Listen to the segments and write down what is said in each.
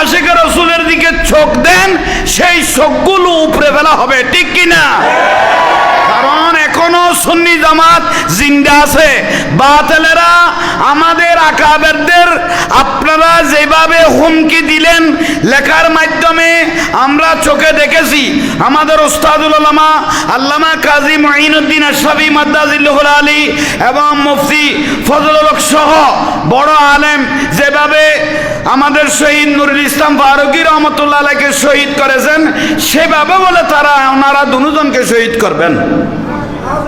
আশিকে রাসূলের দিকে চোখ দেন, সেই চোখগুলো উপরে ফেলা হবে, ঠিক কিনা? কারণ এখনো সুন্নি জামাত জিন্দা আছে। বাতিলেরা আমাদের আকাবেরদের আপনারা যেভাবে হুমকি দিলেন লেখার মাধ্যমে আমরা চোখে দেখেছি, আমাদের উস্তাদুল উলামা আল্লামা কাজী মুঈনুদ্দিন আশরাফী মাদ্দাজিল্লাহুল আলী এবং মুফতি ফজলুল হক সহ বড় আলেম যেভাবে আমাদের শহীদ নুরুল ইসলাম ফারুকী রহমতুল্লাহ আলাইকে শহীদ করেছেন, সেভাবে বলে তারা ওনারা দুজনকে শহীদ করবেন।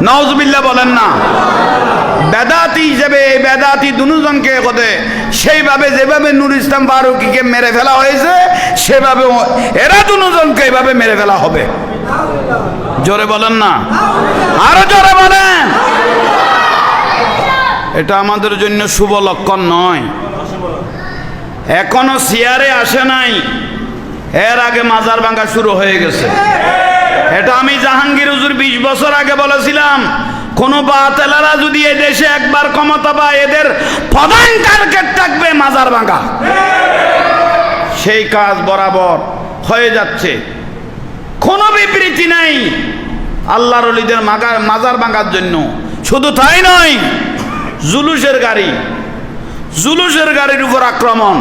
নাউজুবিল্লাহ বলেন না। বেদাতি হিসেবে বেদাতি দুজনকে কদে সেইভাবে যেভাবে নুরুল ইসলাম ফারুকীকে মেরে ফেলা হয়েছে, সেভাবে এরা দুজনকে এইভাবে মেরে ফেলা হবে। জোরে বলেন না, আরো জোরে বলেন। এটা আমাদের জন্য শুভ লক্ষণ নয়। এখনো চেয়ারে আসে নাই, এর আগে মাজার ভাঙা শুরু হয়ে গেছে। এটা আমি জাহাঙ্গীর হুজুর 20 বছর আগে বলেছিলাম, কোন বাতিলেরা যদি এই দেশে একবার ক্ষমতা পায়, এদের প্রধান টার্গেট থাকবে মাজার ভাঙা। সেই কাজ বরাবর হয়ে যাচ্ছে, কোনো বিবৃতি নাই আল্লাহর ওলিদের মাজার ভাঙার জন্য। শুধু তাই নয়, জুলুসের গাড়ির উপর আক্রমণ,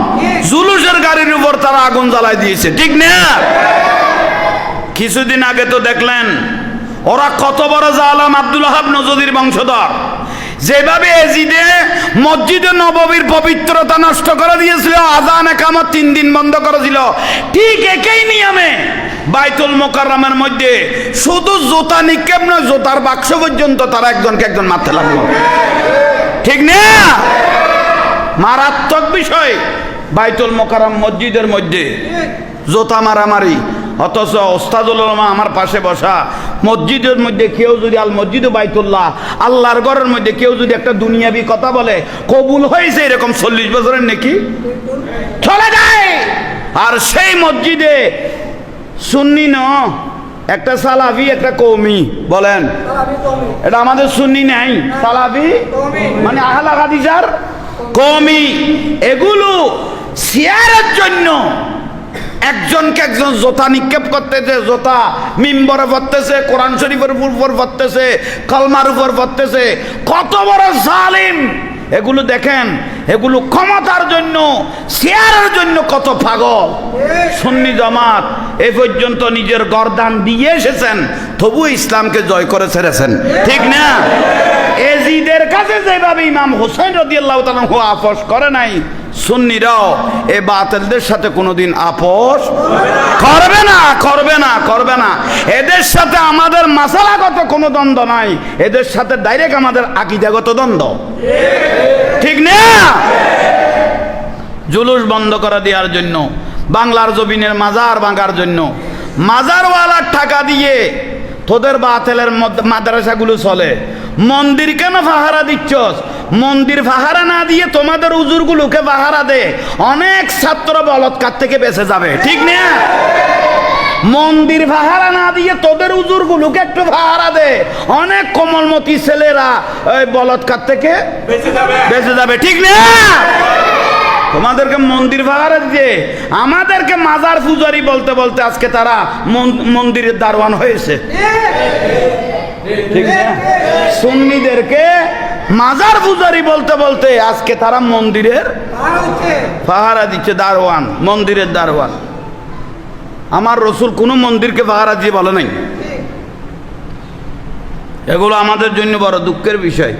জুলুসের গাড়ির উপর তারা আগুন জ্বালাই দিয়েছে, ঠিক না? কিছুদিন আগে তো দেখলেন ওরা কত বড় জালেম, আব্দুল ওয়াহাব নজদির বংশধর, যেভাবে এজিদে মসজিদে নববীর পবিত্রতা নষ্ট করে দিয়েছিল, আযান ইকামত 3 দিন বন্ধ করেছিল, ঠিক একই নিয়মে বাইতুল মুকাররমের মধ্যে শুধু জুতা নিক্ষেপ নয়, জুতার বাক্স পর্যন্ত তারা একজনকে একজন মারতে লাগলো, ঠিক না? মারাত্মক বিষয়। বাইতুল মুকাররম মসজিদের মধ্যে জুতা মারামারি, অথচ ওস্তাদুল উলামা আমার পাশে বসা, মসজিদের মধ্যে কেউ যদি আল মসজিদ বাইতুল্লাহ আল্লাহর ঘরের মধ্যে কেউ যদি একটা দুনিয়াবি কথা বলে, কবুল হয়েছে এরকম 40 বছরের নাকি চলে যায়। আর সেই মসজিদে সুন্নি ন একটা সালাফি একটা কওমি, বলেন এটা আমাদের সুন্নি নাই, সালাফি মানে আহলে হাদিসের কওমি, এগুলো শেয়ারের জন্য একজনকে একজন জোতা নিক্ষেপ করতেছে, জোতা মিম্বরে পড়তেছে, কোরআন শরীফের উপর পড়তেছে, কলমার উপর পড়তেছে। কত বড় জালিম এগুলো! দেখেন, এগুলো ক্ষমতার জন্য, শেয়ারের জন্য কত পাগল। সুন্নি জামাত এ পর্যন্ত নিজের গর্দান দিয়ে এসেছেন, তবু ইসলামকে জয় করে ছেড়েছেন, ঠিক না? এজিদের কাছে যেভাবে ইমাম হোসেন রাদিয়াল্লাহু তাআলা আপোষ করে নাই, সুন্নিরাও এ বাতিলদের সাথে কোনোদিন আপোষ করবে না। এদের সাথে আমাদের মাসালাগত কোনো দ্বন্দ্ব নাই, এদের সাথে ডাইরেক্ট আমাদের আকীদাগত দ্বন্দ্ব, ঠিক না? জুলুস বন্ধ করে দেওয়ার জন্য, বাংলার জমিনের মাজার ভাঙার জন্য, মাজারওয়ালার টাকা দিয়ে তোদের বাতিলের মাদ্রাসাগুলো চলে। মন্দির কেন পাহারা দিচ্ছস? মন্দির পাহারা না দিয়ে তোমাদের হুজুরগুলোকে পাহারা দে, অনেক ছাত্র বলৎকার থেকে বেঁচে যাবে, ঠিক না? মন্দির পাহারা না দিয়ে তোদের হুজুরগুলোকে একটু পাহারা দে, অনেক কোমলমতি ছেলেরা ওই বলৎকার থেকে বেঁচে যাবে, ঠিক না? তোমাদেরকে মন্দির পাহারা দিয়ে আমাদেরকে মাজার পূজারি বলতে বলতে আজকে তারা মন্দিরের দারোয়ান হয়েছে, ঠিক না? সুন্নিদেরকে মাজার পূজারি বলতে বলতে আজকে তারা মন্দিরের পাহারা দিচ্ছে, দারোয়ান, মন্দিরের দারোয়ান। আমার রসুল কোনো মন্দিরকে পাহারা দিয়ে বলে নাই। এগুলো আমাদের জন্য বড় দুঃখের বিষয়।